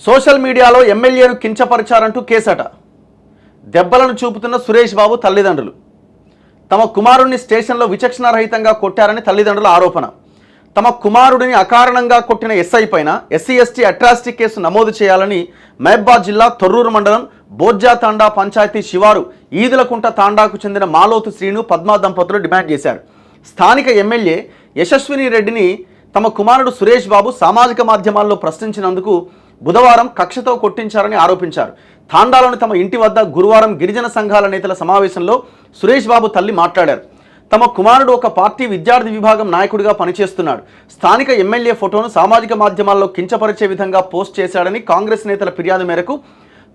Social మీడియాలో ఎమ్మెల్యేను కించపరిచారంటూ కేసట. దెబ్బలను చూపుతున్న సురేష్ బాబు తల్లిదండ్రులు. తమ కుమారుడిని స్టేషన్లో విచక్షణారహితంగా కొట్టారని తల్లిదండ్రుల ఆరోపణ. తమ కుమారుడిని అకారణంగా కొట్టిన ఎస్ఐ పైన ఎస్సీ ఎస్టీ అట్రాసిటీ కేసు నమోదు చేయాలని మహబూబాబాద్ జిల్లా తొర్రూరు మండలం బోజ్జా తాండా పంచాయతీ శివారు ఈదులకుంట తాండాకు చెందిన మాలోతు శ్రీను పద్మా దంపతులు డిమాండ్ చేశారు. స్థానిక ఎమ్మెల్యే యశస్విని రెడ్డిని తమ కుమారుడు సురేష్ బాబు సామాజిక మాధ్యమాల్లో ప్రశ్నించినందుకు బుధవారం కక్షతో కొట్టించారని ఆరోపించారు. తాండాలోని తమ ఇంటి వద్ద గురువారం గిరిజన సంఘాల నేతల సమావేశంలో సురేష్ బాబు తల్లి మాట్లాడారు. తమ కుమారుడు ఒక పార్టీ విద్యార్థి విభాగం నాయకుడిగా పనిచేస్తున్నాడు. స్థానిక ఎమ్మెల్యే ఫోటోను సామాజిక మాధ్యమాల్లో కించపరిచే విధంగా పోస్ట్ చేశాడని కాంగ్రెస్ నేతల ఫిర్యాదు మేరకు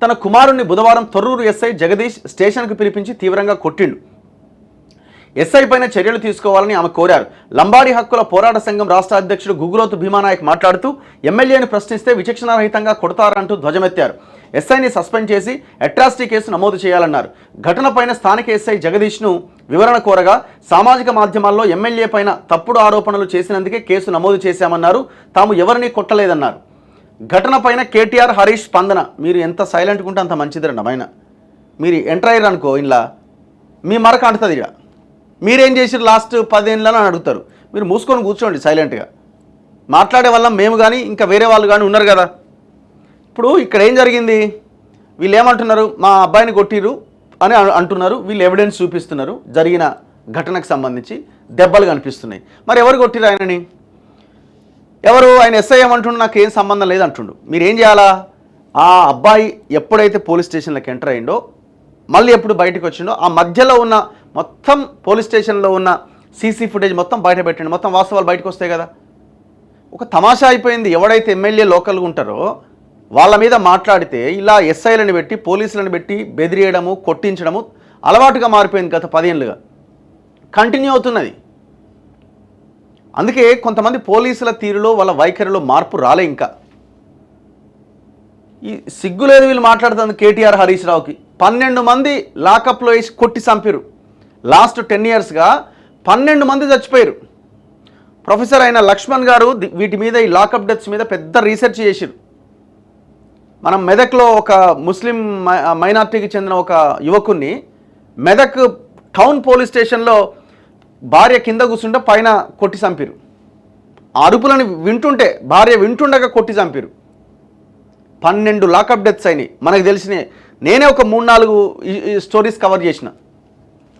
తన కుమారుడిని బుధవారం తొర్రూరు ఎస్ఐ జగదీష్ స్టేషన్కు పిలిపించి తీవ్రంగా కొట్టిండు. ఎస్ఐ పైన చర్యలు తీసుకోవాలని ఆమె కోరారు. లంబాడి హక్కుల పోరాట సంఘం రాష్ట్ర అధ్యక్షుడు గుగులోతు భీమానాయక్ మాట్లాడుతూ ఎమ్మెల్యేను ప్రశ్నిస్తే విచక్షణారహితంగా కొడతారంటూ ధ్వజమెత్తారు. ఎస్ఐని సస్పెండ్ చేసి అట్రాసిటీ కేసు నమోదు చేయాలన్నారు. ఘటనపైన స్థానిక ఎస్ఐ జగదీష్ను వివరణ కోరగా సామాజిక మాధ్యమాల్లో ఎమ్మెల్యే పైన తప్పుడు ఆరోపణలు చేసినందుకే కేసు నమోదు చేశామన్నారు. తాము ఎవరిని కొట్టలేదన్నారు. ఘటనపైన కేటీఆర్ హరీష్ స్పందన. మీరు ఎంత సైలెంట్గా ఉంటే అంత మంచిదిరండి. అమ్మాయిన మీరు ఎంటర్ అయ్యారు అనుకో ఇలా మీ మరక అంటుతుంది. ఇక్కడ మీరేం చేసారు లాస్ట్ 10 ఏళ్ళని అడుగుతారు. మీరు మూసుకొని కూర్చోండి సైలెంట్గా. మాట్లాడే వల్ల మేము కానీ ఇంకా వేరే వాళ్ళు కానీ ఉన్నారు కదా. ఇప్పుడు ఇక్కడ ఏం జరిగింది, వీళ్ళు ఏమంటున్నారు, మా అబ్బాయిని కొట్టిరు అని అంటున్నారు. వీళ్ళు ఎవిడెన్స్ చూపిస్తున్నారు. జరిగిన ఘటనకు సంబంధించి దెబ్బలు కనిపిస్తున్నాయి. మరి ఎవరు కొట్టిరు ఆయనని? ఎవరు? ఆయన ఎస్ఐ ఏమంటుండు, నాకు ఏం సంబంధం లేదు అంటుండు. మీరు ఏం చేయాలా? ఆ అబ్బాయి ఎప్పుడైతే పోలీస్ స్టేషన్లోకి ఎంటర్ అయ్యిండో, మళ్ళీ ఎప్పుడు బయటకు వచ్చిండో, ఆ మధ్యలో ఉన్న మొత్తం పోలీస్ స్టేషన్లో ఉన్న సీసీ ఫుటేజ్ మొత్తం బయట పెట్టండి. మొత్తం వాస్తవాలు బయటకు వస్తాయి కదా. ఒక తమాషా అయిపోయింది. ఎవడైతే ఎమ్మెల్యే లోకల్గా ఉంటారో వాళ్ళ మీద మాట్లాడితే ఇలా ఎస్ఐలను పెట్టి పోలీసులను పెట్టి బెదిరియడము కొట్టించడము అలవాటుగా మారిపోయింది. గత 10 ఏళ్ళుగా కంటిన్యూ అవుతున్నది. అందుకే కొంతమంది పోలీసుల తీరులో వాళ్ళ వైఖరిలో మార్పు రాలే. ఇంకా ఈ సిగ్గులేదు వీళ్ళు మాట్లాడుతుంది. కేటీఆర్ హరీష్ రావుకి 12 మంది లాకప్లో వేసి కొట్టి చంపారు. లాస్ట్ 10 ఇయర్స్గా 12 మంది చచ్చిపోయారు. ప్రొఫెసర్ అయిన లక్ష్మణ్ గారు వీటి మీద, ఈ లాకప్ డెత్స్ మీద పెద్ద రీసెర్చ్ చేశారు. మనం మెదక్లో ఒక ముస్లిం మైనార్టీకి చెందిన ఒక యువకుడిని మెదక్ టౌన్ పోలీస్ స్టేషన్లో భార్య కింద కూర్చుంటే పైన కొట్టి చంపారు. అరుపులను వింటుంటే భార్య వింటుండగా కొట్టి చంపారు. 12 లాకప్ డెత్స్ అయినాయి మనకు తెలిసినాయి. నేనే ఒక 3-4 స్టోరీస్ కవర్ చేసిన.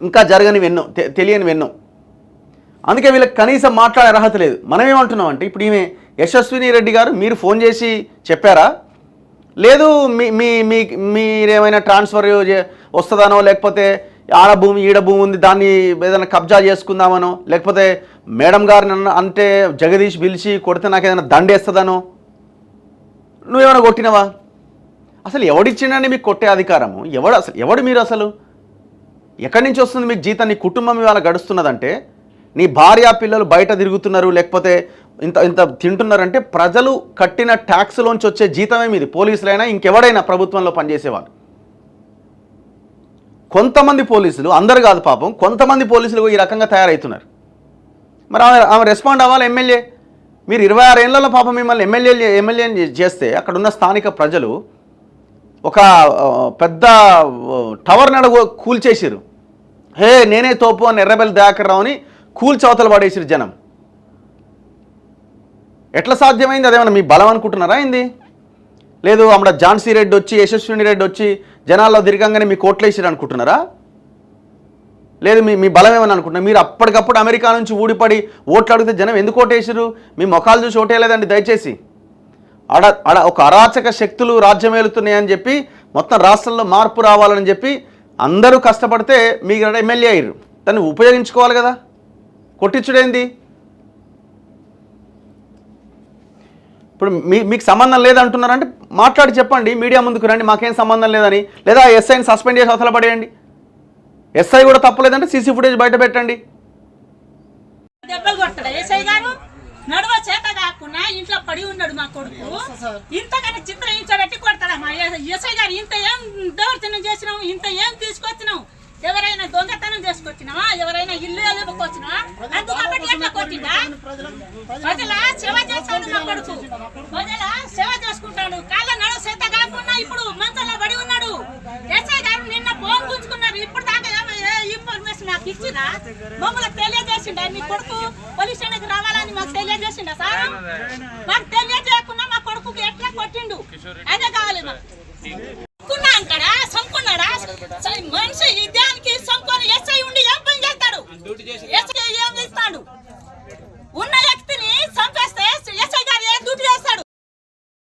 ఇంకా జరగనివి ఎన్నో, తెలియనివి ఎన్నో. అందుకే వీళ్ళకి కనీసం మాట్లాడే అర్హత లేదు. మనం ఏమంటున్నాం అంటే, ఇప్పుడు ఈమె యశస్విని రెడ్డి గారు మీరు ఫోన్ చేసి చెప్పారా? లేదు మీరేమైనా ట్రాన్స్ఫర్ వస్తుందనో, లేకపోతే ఆడ భూమి ఈడ భూమి ఉంది దాన్ని ఏదైనా కబ్జా చేసుకుందామనో, లేకపోతే మేడం గారిని అంటే జగదీష్ పిలిచి కొడితే నాకు ఏదైనా దండేస్తుందనో, నువ్వేమైనా కొట్టినవా? అసలు ఎవడిచ్చిండండి మీకు కొట్టే అధికారము? ఎవడు మీరు? అసలు ఎక్కడి నుంచి వస్తుంది మీకు జీతం? నీ కుటుంబం ఇవాళ గడుస్తున్నదంటే, నీ భార్య పిల్లలు బయట తిరుగుతున్నారు, లేకపోతే ఇంత తింటున్నారంటే ప్రజలు కట్టిన ట్యాక్స్లోంచి వచ్చే జీతమే మీది. పోలీసులైనా ఇంకెవడైనా ప్రభుత్వంలో పనిచేసేవాళ్ళు. కొంతమంది పోలీసులు, అందరు కాదు పాపం, కొంతమంది పోలీసులు ఈ రకంగా తయారవుతున్నారు. మరి ఆమె రెస్పాండ్ అవ్వాలి. ఎమ్మెల్యే మీరు 26 ఏళ్లలో పాపం మిమ్మల్ని ఎమ్మెల్యేని చేస్తే అక్కడున్న స్థానిక ప్రజలు ఒక పెద్ద టవర్ కూల్చేసారు. హే నేనే తోపు అని ఎర్రబెల్లి దయాకర్ రావుని కూల్చవతలు పడేసారు జనం. ఎట్లా సాధ్యమైంది? అదేమన్నా మీ బలం అనుకుంటున్నారా ఏంది? లేదు అక్కడ ఝాన్సీ రెడ్డి వచ్చి, యశస్విని రెడ్డి వచ్చి జనాల్లో తిరగంగానే మీ కోట్లేసారు అనుకుంటున్నారా? లేదు మీ బలం ఏమని అనుకుంటున్నారు? మీరు అప్పటికప్పుడు అమెరికా నుంచి ఊడిపడి ఓట్లు అడిగితే జనం ఎందుకు ఓటేసారు? మీ ముఖాలు చూసి ఓటేయలేదండి దయచేసి. ఆడ ఒక అరాచక శక్తులు రాజ్యమేలుతున్నాయని చెప్పి, మొత్తం రాష్ట్రంలో మార్పు రావాలని చెప్పి అందరూ కష్టపడితే మీకు ఎమ్మెల్యే అయ్యారు. దాన్ని ఉపయోగించుకోవాలి కదా. కొట్టించుడేంది? ఇప్పుడు మీకు సంబంధం లేదంటున్నారంటే మాట్లాడి చెప్పండి, మీడియా ముందుకు రండి, మాకేం సంబంధం లేదని. లేదా ఎస్ఐని సస్పెండ్ చేసి అవతల పడేయండి. ఎస్ఐ కూడా తప్పలేదంటే సీసీ ఫుటేజ్ బయట పెట్టండి. నడువ చేత కాకుండా ఇంట్లో పడి ఉన్నాడు మా కొడుకు. ఇంతకన్నా చిత్రం ఇంచబెట్టి కొడతాడా మా ఎస్ఐ గారు? ఇంత ఏం దౌర్జన్యం చేసినావు, ఇంత ఏం తీసుకొచ్చినావు? ఎవరైనా దొంగతనం చేసుకొచ్చినావా? ఎవరైనా ఇల్లు వెళ్ళుకొచ్చినావా? అందుకబట్టి ఎట్లా కొట్టిందా? ప్రజల సేవ చేస్తాడు మా కొడుకు. ప్రజల సేవ చేసుకుంటాడు. కాళ్ళ నడువ ఆయన మమ్మల్ని తెలియజేసిండ నీ కొడుకు పోలీస్ స్టేషన్కి రావాలని మాకు తెలియజేసిండ సార్ మాకు తెలియజేయకుండా మా కొడుకుకి ఎట్లా కొట్టిండు అదే కావాలి మాకు అంటాడా చంపుకున్నాడా మనిషి ఈ దానికి